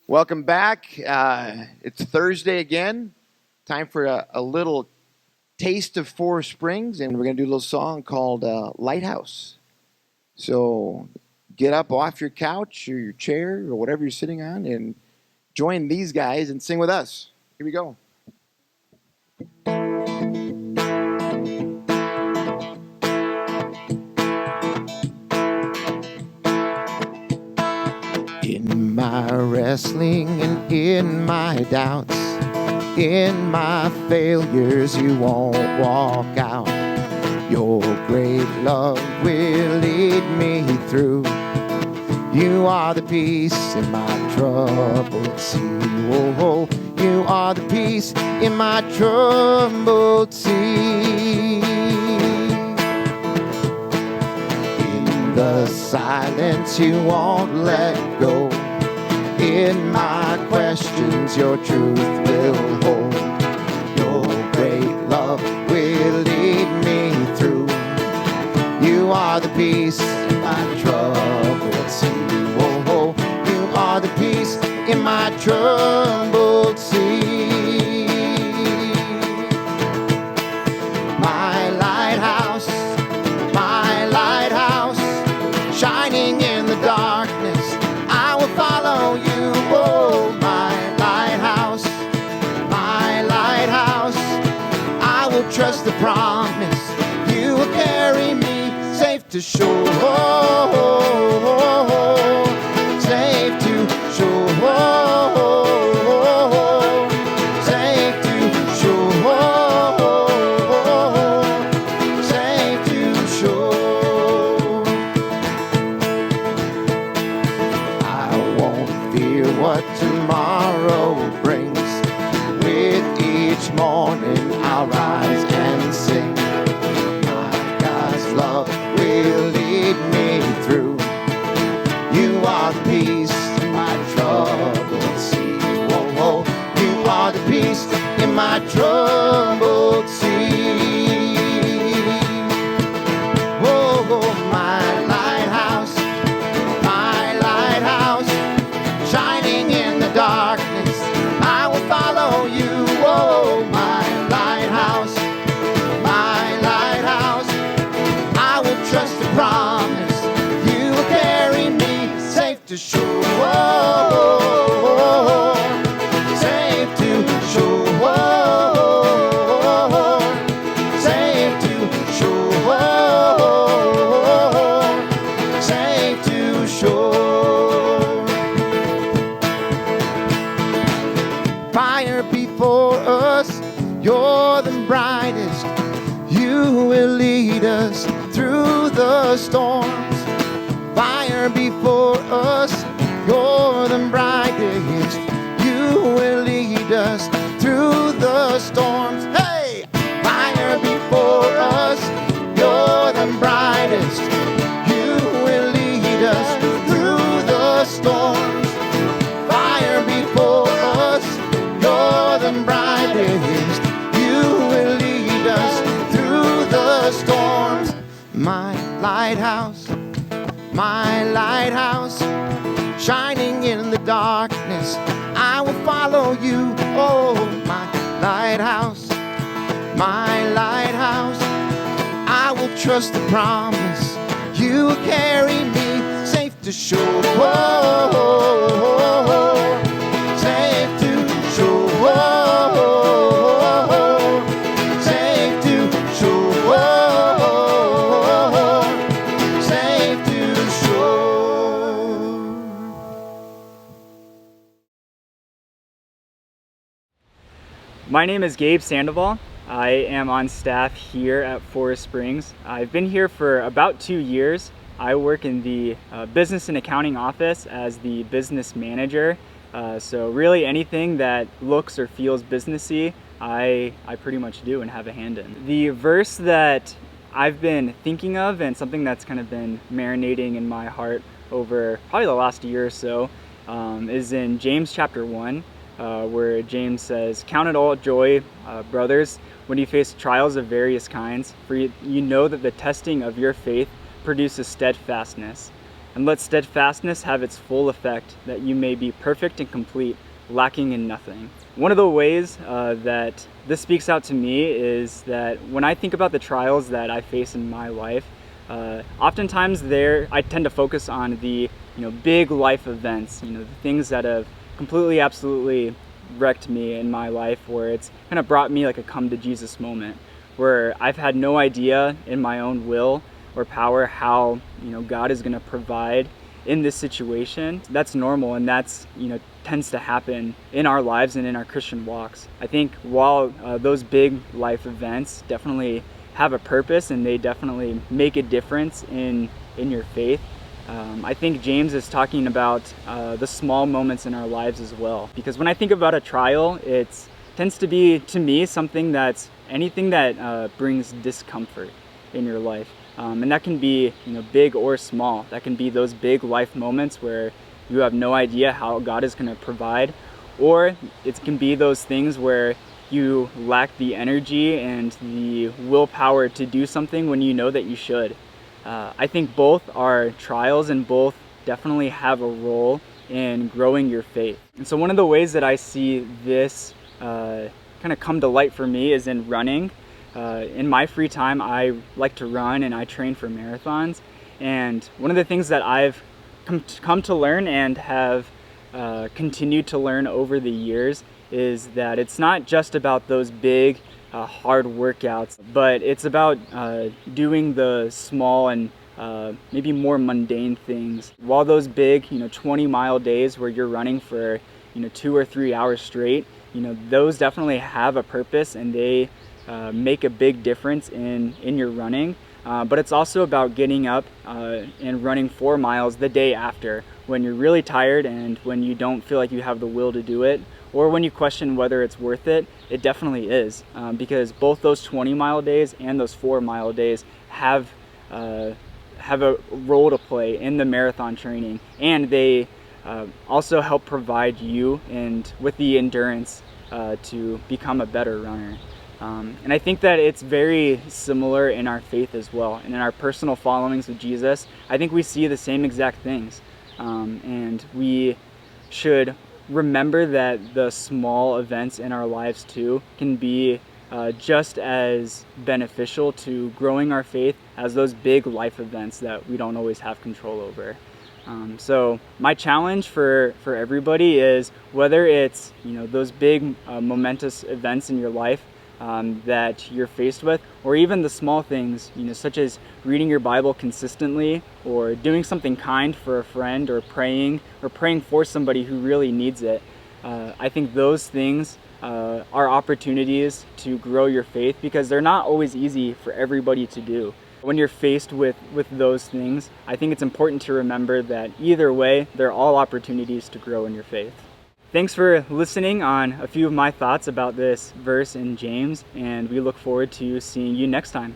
Welcome back. It's Thursday again. Time for a little taste of Forest Springs, and we're going to do a little song called Lighthouse. So get up off your couch or your chair or whatever you're sitting on and join these guys and sing with us. Here we go. In my wrestling and in my doubts, in my failures, you won't walk out. Your great love will lead me through. You are the peace in my troubled sea. Oh, you are the peace in my troubled sea. In the silence, you won't let go. In my questions, your truth will hold. Your great love will lead me through. You are the peace in my troubled sea. Oh, you are the peace in my troubled sea. My lighthouse, shining in the darkness, I will follow you. Oh, my lighthouse, I will trust the promise. You will carry me safe to shore, safe to shore, safe to shore, safe to shore. I won't fear what tomorrow brings. With each morning I'll rise and sing. God's love will lead me through. You are the peace in my troubled sea. Oh, you are the peace in my troubled sea. Oh, my lighthouse, shining in the darkness, I will follow you. Oh, my lighthouse, I will trust the promise. You will carry me safe to shore, safe to shore, safe to shore, safe to shore. Fire before us, you're the brightest. You will lead us through the storms. Fire before us, you're the brightest. You will lead us through the storms. Hey! Fire before us, you're the brightest. You will lead us through the storms. Fire before us, you're the brightest. You will lead us through the storms. My lighthouse, shining in the darkness, I will follow you. Oh, my lighthouse, I will trust the promise. You will carry me safe to shore, safe to shore, safe to shore, safe to shore. My name is Gabe Sandoval. I am on staff here at Forest Springs. I've been here for about 2 years. I work in the business and accounting office as the business manager. So really anything that looks or feels businessy, I pretty much do and have a hand in. The verse that I've been thinking of and something that's kind of been marinating in my heart over probably the last year or so is in James chapter 1. Where James says, "Count it all joy, brothers, when you face trials of various kinds, for you know that the testing of your faith produces steadfastness. and let steadfastness have its full effect, that you may be perfect and complete, lacking in nothing. One of the ways that this speaks out to me is that when I think about the trials that I face in my life, oftentimes I tend to focus on the big life events, the things that have completely, absolutely wrecked me in my life, where it's kind of brought me like a come to Jesus moment, where I've had no idea in my own will or power how God is going to provide in this situation. That's normal, and that's tends to happen in our lives and in our Christian walks. I think while those big life events definitely have a purpose and they definitely make a difference in your faith, I think James is talking about the small moments in our lives as well. Because when I think about a trial, it tends to be, to me, something that's anything that brings discomfort in your life. And that can be big or small. That can be those big life moments where you have no idea how God is going to provide, or it can be those things where you lack the energy and the willpower to do something when you know that you should. I think both are trials, and both definitely have a role in growing your faith. And so one of the ways that I see this kind of come to light for me is in running. In my free time, I like to run and I train for marathons. And one of the things that I've come to learn and have continued to learn over the years is that it's not just about those big, hard workouts, but it's about doing the small and maybe more mundane things. While those big, 20-mile days where you're running for 2 or 3 hours straight, those definitely have a purpose, and they make a big difference in your running. But it's also about getting up and running 4 miles the day after, when you're really tired and when you don't feel like you have the will to do it, or when you question whether it's worth it. It definitely is, because both those 20-mile days and those 4-mile days have a role to play in the marathon training, and they also help provide you and with the endurance to become a better runner. And I think that it's very similar in our faith as well, and in our personal followings with Jesus. I think we see the same exact things, and we should remember that the small events in our lives too can be just as beneficial to growing our faith as those big life events that we don't always have control over. So my challenge for everybody is, whether it's those big momentous events in your life that you're faced with, or even the small things, such as reading your Bible consistently, or doing something kind for a friend, or praying for somebody who really needs it. I think those things are opportunities to grow your faith, because they're not always easy for everybody to do. When you're faced with those things, I think it's important to remember that either way, they're all opportunities to grow in your faith. Thanks for listening on a few of my thoughts about this verse in James, and we look forward to seeing you next time.